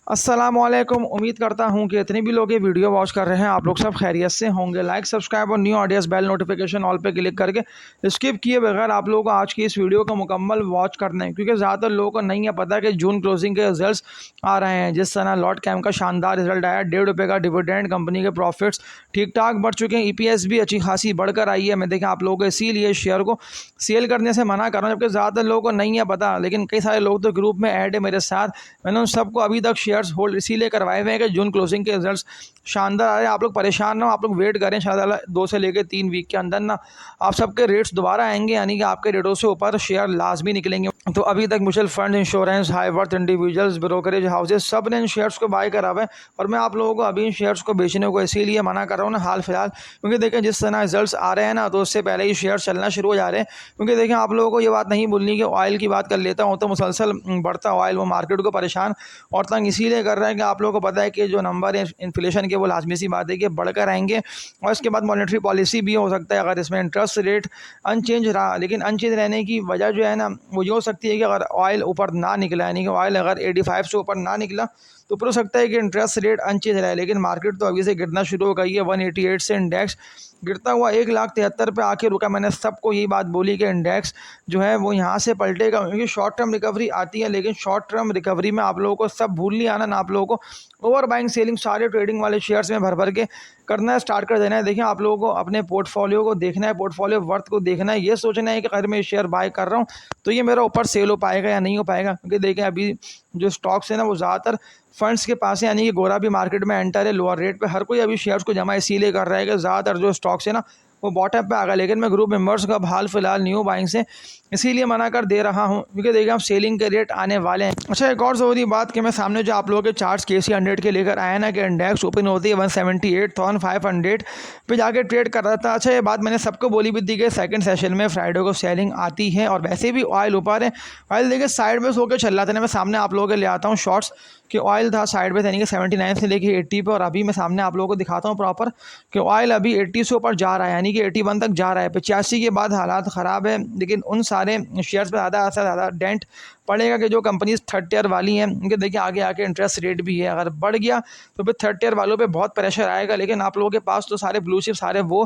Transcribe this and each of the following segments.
अस्सलामुअलैकुम। उम्मीद करता हूँ कि इतने भी लोग ये वीडियो वॉच कर रहे हैं आप लोग सब खैरियत से होंगे। लाइक सब्सक्राइब और new audience bell notification all पे क्लिक करके स्किप किए बगैर आप लोगों को आज की इस वीडियो को मुकम्मल वॉच करना है, क्योंकि ज़्यादातर लोगों को नहीं है पता कि जून क्लोजिंग के रिजल्ट्स आ रहे हैं। जिस तरह लॉट कैम का शानदार रिजल्ट आया, ₹1.5 का डिविडेंड, कंपनी के प्रॉफिट्स ठीक ठाक बढ़ चुके हैं, ईपीएस भी अच्छी खासी बढ़कर आई है। मैं देखें आप लोगों को इसीलिए शेयर को सेल करने से मना कर रहा हूँ, जबकि ज़्यादातर लोगों को नहीं है पता, लेकिन कई सारे लोग तो ग्रुप में ऐड है मेरे साथ। मैंने उन सबको अभी तक शेयर्स होल्ड इसीलिए करवाए हुए हैं कि जून क्लोजिंग के रिजल्ट्स शानदार आ रहे हैं। आप लोग परेशान ना हो, आप लोग वेट करें, शायद 2 से लेकर 3 वीक के अंदर ना आप सबके रेट्स दोबारा आएंगे, यानी कि आपके रेटों से ऊपर शेयर लाजमी निकलेंगे। तो अभी तक mutual fund, insurance, high worth individuals, brokerage houses सब ने इन शेयर्स को बाय करा हुआ है, और मैं आप लोगों को अभी इन शेयर्स को बेचने को इसीलिए मना कर रहा हूँ ना हाल फिलहाल, क्योंकि देखें जिस तरह रिजल्ट्स आ रहे हैं ना, तो उससे पहले ही शेयर चलना शुरू हो जा रहे हैं। क्योंकि देखें आप लोगों को ये बात नहीं भूलनी कि ऑयल की बात कर लेता हूँ, तो मुसलसल बढ़ता ऑयल वो मार्केट को परेशान और तंग इसीलिए कर रहा है कि आप लोगों को पता है कि जो नंबर है इन्फ्लेशन के वो लाजमी सी बात है कि बढ़कर आएंगे, और इसके बाद मॉनेटरी पॉलिसी भी हो सकता है अगर इसमें इंटरेस्ट रेट अनचेंज रहा। लेकिन अनचेंज रहने की वजह जो है ना वो ये हो सकती है कि अगर ऑयल ऊपर ना निकला, यानी कि ऑयल अगर 85 से ऊपर ना निकला, तो फिर हो सकता है कि इंटरेस्ट रेट अनचेंज रहे। लेकिन मार्केट तो अभी से गिरना शुरू हो गई है। 188 से इंडेक्स गिरता हुआ 1,73,000 पे आके रुका। मैंने सबको यही बात बोली कि इंडेक्स जो है वो यहाँ से पलटेगा, क्योंकि शॉर्ट टर्म रिकवरी आती है, लेकिन शॉर्ट टर्म रिकवरी में आप लोगों को सब भूल नहीं आना ना, आप लोगों को ओवर बाइंग सेलिंग सारे ट्रेडिंग वाले शेयर्स में भर भर के करना है, स्टार्ट कर देना है। देखिए आप लोगों को अपने पोर्टफोलियो को देखना है, पोर्टफोलियो वर्थ को देखना है, ये सोचना है कि अगर मैं शेयर बाय कर रहा हूँ तो ये मेरा ऊपर सेल हो पाएगा या नहीं हो पाएगा। क्योंकि देखें अभी जो स्टॉक्स है ना वो ज़्यादातर फंड्स के पास है, यानी कि गोरा भी मार्केट में एंटर है लोअर रेट पे। हर कोई अभी शेयर्स को जमा इसीलिए कर रहा है कि ज़्यादातर जो स्टॉक्स है ना वो बॉटम पे आ गया। लेकिन मैं ग्रुप मेंबर्स का हाल फिलहाल न्यू बाइंग से इसीलिए मना कर दे रहा हूँ, क्योंकि देखिए हम सेलिंग के रेट आने वाले हैं। अच्छा, एक और ज़रूरी बात कि मैं सामने जो आप लोगों के चार्ट्स केसी 100 के लेकर आया ना कि इंडेक्स ओपन होती है 178,500 पे जाके ट्रेड कर रहा था। अच्छा, ये बात मैंने सबको बोली भी थी कि सेकंड सेशन में फ्राइडे को सेलिंग आती है, और वैसे भी ऑयल ऊपर है। ऑयल देखिए साइड में सो के चल रहा था ना, मैं सामने आप लोगों के ले आता हूँ शॉर्ट्स कि ऑयल था साइड में, यानी कि 79 से लेके 80 पे, और अभी मैं सामने आप लोगों को दिखाता हूँ प्रॉपर कि ऑयल अभी 80 से ऊपर जा रहा है, यानी कि 81 तक जा रहा है। 85 के बाद हालात ख़राब है, लेकिन उन सारे शेयर्स पे ज़्यादा से ज़्यादा डेंट पड़ेगा कि जो कंपनीज थर्ड टियर वाली हैं, उनके देखिए आगे आके इंटरेस्ट रेट भी है, अगर बढ़ गया तो फिर थर्ड टियर वालों पे बहुत प्रेशर आएगा। लेकिन आप लोगों के पास तो सारे ब्लू चिप, सारे वो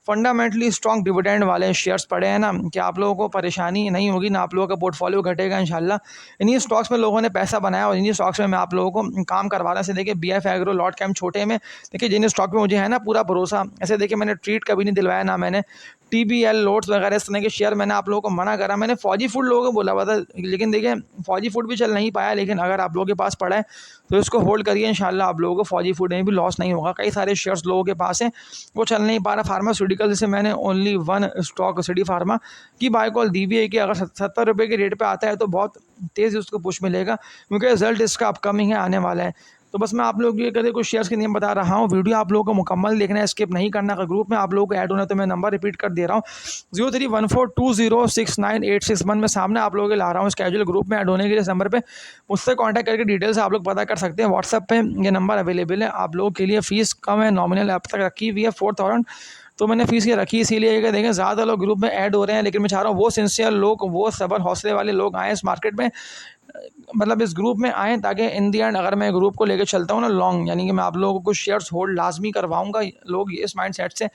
फंडामेंटली स्ट्रॉन्ग डिविडेंड वाले शेयर्स पड़े हैं ना, कि आप लोगों को परेशानी नहीं होगी ना, आप लोगों का पोर्टफोलियो घटेगा इंशाल्लाह। इन्हीं स्टॉक्स में लोगों ने पैसा बनाया और इन्हीं स्टॉक्स में मैं आप लोगों को काम करवाना से देखिए BF एग्रो, लॉट कैम छोटे में, देखिए जिन स्टॉक में मुझे है ना पूरा भरोसा, ऐसे देखिए मैंने ट्रीट कभी नहीं दिलवाया, ना मैंने TBL लोट्स वगैरह इस तरह के शेयर मैंने आप लोगों को मना करा। मैंने फौजी फूड लोगों को बोला हुआ था, लेकिन देखिए फौजी फूड भी चल नहीं पाया। लेकिन अगर आप लोगों के पास पड़ा है तो इसको होल्ड करिए, इंशाल्लाह आप लोगों को फौजी फूड में भी लॉस नहीं होगा। कई सारे शेयर्स लोगों के पास हैं वो चल नहीं पा रहा। फार्मास्यूटिकल जैसे मैंने only one stock city pharma की बाय कॉल दी भी है कि अगर 70 रुपये के रेट पे आता है तो बहुत तेज़ उसको पुश मिलेगा, क्योंकि रिजल्ट इसका अपकमिंग है, आने वाला है। तो बस मैं आप लोग ये करें कुछ शेयर्स के नियम बता रहा हूँ। वीडियो आप लोगों को मुकम्मल देखना है, स्किप नहीं करना। अगर ग्रुप में आप लोगों को ऐड होना है तो मैं नंबर रिपीट कर दे रहा हूँ, 0314206981 में सामने आप लोगों के ला रहा हूँ। स्केड्यूल ग्रुप में ऐड होने के लिए इस नंबर पे मुझसे कांटेक्ट करके डिटेल्स आप लोग पता कर सकते हैं। व्हाट्सएप पे ये नंबर अवेलेबल है आप लोगों के लिए। फ़ीस कम है, नॉमिनल अब तक रखी हुई है 4000, तो मैंने फ़ीस ये रखी इसीलिए कि देखें ज़्यादा लोग ग्रुप में ऐड हो रहे हैं, लेकिन मैं चाह रहा हूँ वो सिंसियर लोग, वो सबर हौसले वाले लोग आएँ इस मार्केट में, मतलब इस ग्रुप में आएँ, ताकि इन दी एंड अगर मैं ग्रुप को लेकर चलता हूँ ना लॉन्ग, यानी कि मैं आप लोगों को कुछ शेयर्स होल्ड लाजमी करवाऊंगा। लोग इस माइंड सेट से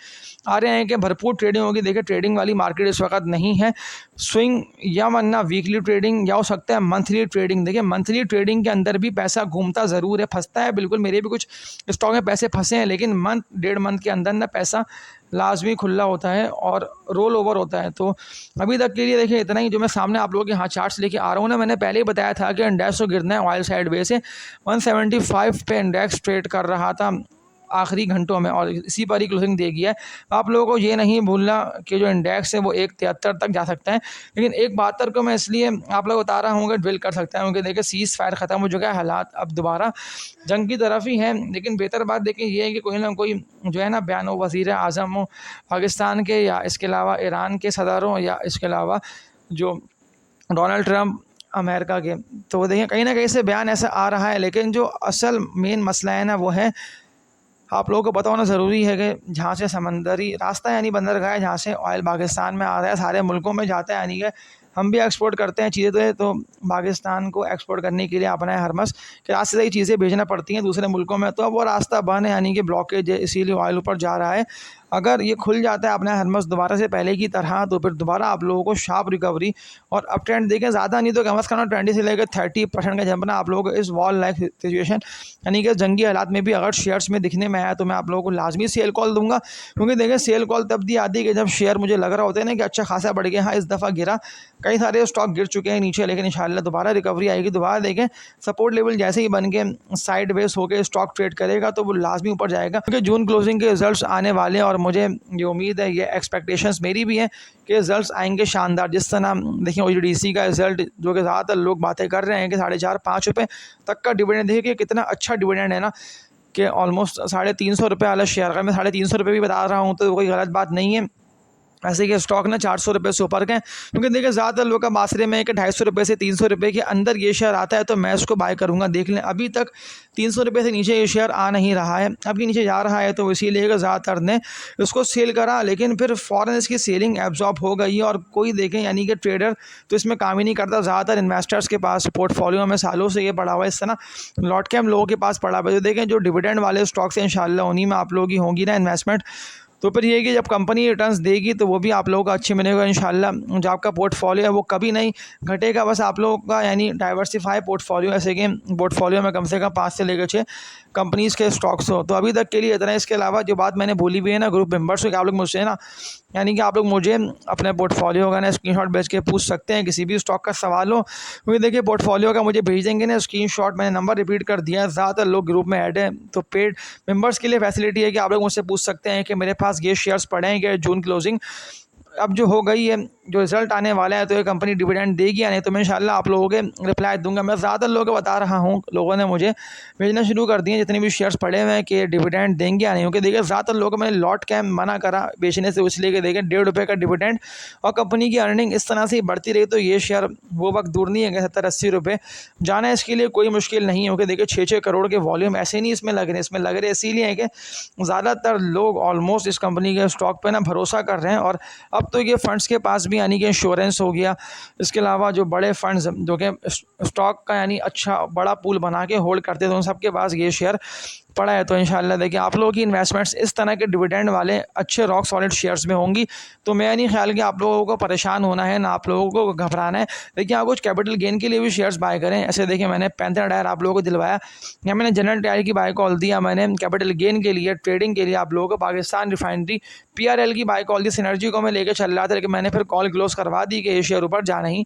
आ रहे हैं कि भरपूर ट्रेडिंग होगी। देखिए ट्रेडिंग वाली मार्केट इस वक्त नहीं है, स्विंग या वरना वीकली ट्रेडिंग या हो सकता है मंथली ट्रेडिंग। देखिए मंथली ट्रेडिंग के अंदर भी पैसा घूमता ज़रूर है, फंसता है बिल्कुल, मेरे भी कुछ स्टॉक में पैसे फंसे हैं, लेकिन मंथ 1.5 मंथ के अंदर ना पैसा लाजमी खुला होता है और रोल ओवर होता है। तो अभी तक के लिए देखिए इतना ही। जो मैं सामने आप लोगों के यहाँ चार्ट्स लेके आ रहा हूँ ना, मैंने पहले ही बताया था कि इंडेक्स को गिरना है ऑयल साइड वे से। 175 पे इंडेक्स ट्रेड कर रहा था आखिरी घंटों में, और इसी पर ही क्लोजिंग दे गया है। आप लोगों को ये नहीं भूलना कि जो इंडेक्स है वो 173 तक जा सकता है, लेकिन 172 को मैं इसलिए आप लोग बता रहा हूँ कि ड्रिल कर सकता है, क्योंकि देखिए सीज़ फायर ख़त्म हो चुका है, हालात अब दोबारा जंग की तरफ ही है। लेकिन बेहतर बात देखिए ये है कि कोई ना कोई जो है ना बयान हो, वज़ीर आज़म हो पाकिस्तान के, या इसके अलावा ईरान के सदर हों, या इसके अलावा जो डोनाल्ड ट्रंप अमेरिका के, तो देखिए कहीं ना कहीं से बयान ऐसा आ रहा है। लेकिन जो असल मेन मसला है ना वो है, आप लोगों को पता होना ज़रूरी है कि जहाँ से समंदरी रास्ता यानी बंदरगाह है, जहाँ से ऑयल पाकिस्तान में आ रहा है, सारे मुल्कों में जाता है, यानी कि हम भी एक्सपोर्ट करते हैं चीज़ें, तो पाकिस्तान को एक्सपोर्ट करने के लिए अपना है हरमस के रास्ते से ही चीज़ें भेजना पड़ती हैं दूसरे मुल्कों में। तो अब वो रास्ता बंद है, यानी कि ब्लॉकेज है, इसीलिए ऑयल ऊपर जा रहा है। अगर ये खुल जाता है अपना हरमस दोबारा से पहले की तरह, तो फिर दोबारा आप लोगों को शार्प रिकवरी और अप ट्रेंड देखें, ज़्यादा नहीं तो कम से कम 20 से लेकर 30% का जंपना आप लोगों को इस वॉल लाइक सिचुएशन यानी कि जंगी हालात में भी अगर शेयर्स में दिखने में आया, तो मैं आप लोगों को लाजमी सेल कॉल दूंगा। क्योंकि देखें सेल कॉल तब दी आती है कि जब शेयर मुझे लग रहा होता है ना कि अच्छा खासा बढ़ गया। हाँ, इस दफ़ा गिरा, कई सारे स्टॉक गिर चुके हैं नीचे, लेकिन इंशाल्लाह दोबारा रिकवरी आएगी। दोबारा देखें सपोर्ट लेवल जैसे ही बन के साइड वेज होकर स्टॉक ट्रेड करेगा तो वो लाजमी ऊपर जाएगा। क्योंकि जून क्लोजिंग के रिजल्ट्स आने वाले हैं और मुझे ये उम्मीद है, ये एक्सपेक्टेशंस मेरी भी हैं कि रिजल्ट्स आएंगे शानदार। जिस तरह देखिए OGDC का रिजल्ट जो कि ज़्यादातर लोग बातें कर रहे हैं कि 4.5-5 रुपये तक का डिविडेंड, देखिए कितना अच्छा डिविडेंड है ना, कि ऑलमोस्ट 350 रुपये वाला शेयर का मैं 350 रुपये भी बता रहा हूँ तो कोई गलत बात नहीं है। ऐसे कि स्टॉक ना 400 रुपये से ऊपर के, क्योंकि देखिए ज़्यादातर लोग का मासरे में कि 250 रुपये से 300 रुपये के अंदर ये शेयर आता है तो मैं इसको बाय करूँगा। देख लें अभी तक 300 रुपये से नीचे ये शेयर आ नहीं रहा है, अभी नीचे जा रहा है, तो इसीलिए ज़्यादातर ने इसको सेल करा, लेकिन फिर फ़ौरन इसकी सेलिंग एब्जॉर्ब हो गई और कोई देखें यानी कि ट्रेडर तो इसमें काम ही नहीं करता। ज़्यादातर इन्वेस्टर्स के पास पोर्टफोलियो में सालों से ये पड़ा हुआ है, इस तरह लॉट के हम लोगों के पास पड़ा हुआ है। तो देखें जो डिविडेंड वाले स्टॉक्स हैं इंशाल्लाह उन्हीं में आप लोगों की होंगी ना इन्वेस्टमेंट। तो फिर ये है कि जब कंपनी रिटर्न्स देगी तो वो भी आप लोगों को अच्छी मिलेगा इंशाल्लाह। जो आपका पोर्टफोलियो है वो कभी नहीं घटेगा, बस आप लोगों का यानी डाइवर्सिफाई पोर्टफोलियो, ऐसे कि पोर्टफोलियो में कम से कम 5 से लेकर 6 कंपनीज़ के स्टॉक्स हो। तो अभी तक के लिए इतना है। इसके अलावा जो बात मैंने बोली हुई है ना ग्रुप मेंबर्स को, कि आप लोग मुझसे ना यानी कि आप लोग मुझे अपने पोर्टफोलियो का ना स्क्रीनशॉट भेज के पूछ सकते हैं, किसी भी स्टॉक का सवाल हो। क्योंकि देखिए पोर्टफोलियो का मुझे भेज देंगे ना स्क्रीनशॉट, मैंने नंबर रिपीट कर दिया है, ज़्यादातर लोग ग्रुप में ऐड हैं। तो पेड मेंबर्स के लिए फैसिलिटी है कि आप लोग मुझसे पूछ सकते हैं कि मेरे पास ये शेयर्स पड़े हैं कि जून क्लोजिंग अब जो हो गई है, जो रिज़ल्ट आने वाला है, तो ये कंपनी डिविडेंड देगी या नहीं, तो मैं इंशाल्लाह आप लोगों के रिप्लाई दूंगा। मैं ज़्यादातर लोगों को बता रहा हूँ, लोगों ने मुझे भेजना शुरू कर दिए जितने भी शेयर्स पड़े हुए हैं कि डिविडेंड देंगे या नहीं। क्योंकि देखिए ज़्यादातर लोगों को मैंने लॉट कैम मना करा बेचने से, इसलिए कि देखें 1.5 रुपये का डिविडेंड और कंपनी की अर्निंग इस तरह से ही बढ़ती रही तो ये शेयर वो वक्त दूर नहीं है कि 70-80 रुपये जाना है। इसके लिए कोई मुश्किल नहीं है, क्योंकि देखिए 6-6 करोड़ के वॉल्यूम ऐसे नहीं इसमें लग रहे, इसमें लग रहे इसीलिए है कि ज़्यादातर लोग ऑलमोस्ट इस कंपनी के स्टॉक पर ना भरोसा कर रहे हैं। और अब तो ये फंड्स के पास भी यानी कि इंश्योरेंस हो गया, इसके अलावा जो बड़े फंड्स जो कि स्टॉक का यानी अच्छा बड़ा पूल बना के होल्ड करते थे, उन सबके पास ये शेयर पड़ा है। तो इंशाल्लाह देखिए आप लोगों की इन्वेस्टमेंट्स इस तरह के डिविडेंड वाले अच्छे रॉक सॉलिड शेयर्स में होंगी। तो मैं नहीं ख्याल कि आप लोगों को परेशान होना है, ना आप लोगों को घबराना है। देखिए आप कुछ कैपिटल गेन के लिए भी शेयर्स बाय करें। ऐसे देखिए मैंने पैंथर टायर आप लोगों को दिलवाया, या मैंने जनरल टायर की बाय कॉल दिया, मैंने कैपिटल गेन के लिए ट्रेडिंग के लिए आप लोगों को पाकिस्तान रिफाइनरी PRL की बाय कॉल दी। सिनर्जी को मैं लेकर चल रहा था, लेकिन मैंने फिर कॉल क्लोज करवा दी कि ये शेयर ऊपर जा नहीं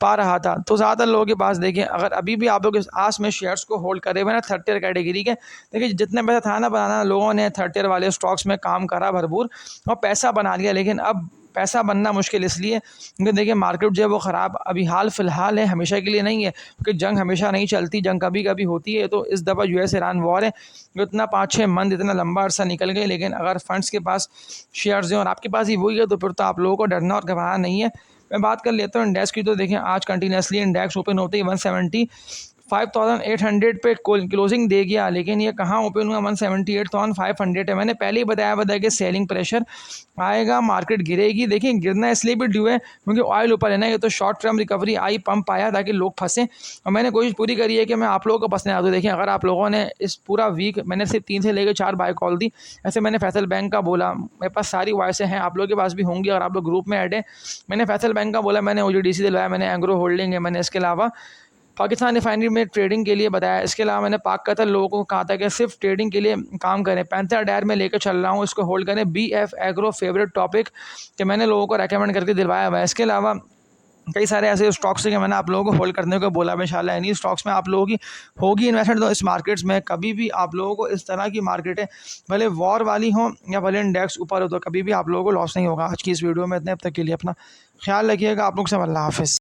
पा रहा था। तो ज़्यादातर लोगों के पास देखिए अगर अभी भी आप लोग इस आस में शेयर्स को होल्ड करे हुए ना थर्ड टियर कैटेगरी के, देखिए जितने पैसा था ना बनाना, लोगों ने थर्ड टियर वाले स्टॉक्स में काम करा भरपूर और पैसा बना लिया। लेकिन अब पैसा बनना मुश्किल इसलिए क्योंकि देखिए मार्केट जो है वो ख़राब अभी हाल फ़िलहाल है, हमेशा के लिए नहीं है। क्योंकि जंग हमेशा नहीं चलती, जंग कभी कभी होती है। तो इस दफ़ा US ईरान वॉर है, इतना 5-6 मंथ इतना लंबा अरसा निकल गए। लेकिन अगर फंड्स के पास शेयर्स हैं और आपके पास ही वही है, तो फिर तो आप लोगों को डरना और घबराना नहीं है। मैं बात कर लेता हूँ इंडेक्स की। तो देखें आज कंटिन्यूसली इंडेक्स ओपन होते ही 175,800 पे क्लोजिंग दे गया, लेकिन ये कहाँ ओपन हुआ, 178,500 है। मैंने पहले ही बताया कि सेलिंग प्रेशर आएगा, मार्केट गिरेगी। देखिए गिरना इसलिए भी ड्यू है क्योंकि ऑयल ऊपर है ना, ये तो शॉर्ट टर्म रिकवरी आई, पंप आया ताकि लोग फंसे। और मैंने कोशिश पूरी करी है कि मैं आप लोगों को फंसने आ दूँ। देखिए अगर आप लोगों ने इस पूरा वीक, मैंने सिर्फ 3 से लेकर 4 बाय कॉल दी। ऐसे मैंने फैसल बैंक का बोला, मेरे पास सारी वॉइसें हैं, आप लोगों के पास भी होंगी अगर आप लोग ग्रुप में ऐड है। मैंने फैसल बैंक का बोला, मैंने OGDC दिलवाया, मैंने एंग्रो होल्डिंग है, मैंने इसके अलावा पाकिस्तान रिफाइनरी में ट्रेडिंग के लिए बताया। इसके अलावा मैंने पाक कतर लोगों को कहा था कि सिर्फ ट्रेडिंग के लिए काम करें। पैंथर डायर में लेकर चल रहा हूँ, इसको होल्ड करें। BF एग्रो फेवरेट टॉपिक कि मैंने लोगों को रेकमेंड करके दिलवाया हुआ है। इसके अलावा कई सारे ऐसे स्टॉक्स हैं कि मैंने आप लोगों को होल्ड करने को बोला। इंशाल्लाह इन्हीं स्टॉक्स में आप लोगों की होगी इन्वेस्टमेंट। तो इस मार्केट्स में कभी भी आप लोगों को इस तरह की मार्केट है, भले वॉर वाली हो या भले इंडेक्स ऊपर हो, तो कभी भी आप लोगों को लॉस नहीं होगा। आज की इस वीडियो में इतने, अब तक के लिए अपना ख्याल रखिएगा। आप लोग सब अल्लाह हाफिज़।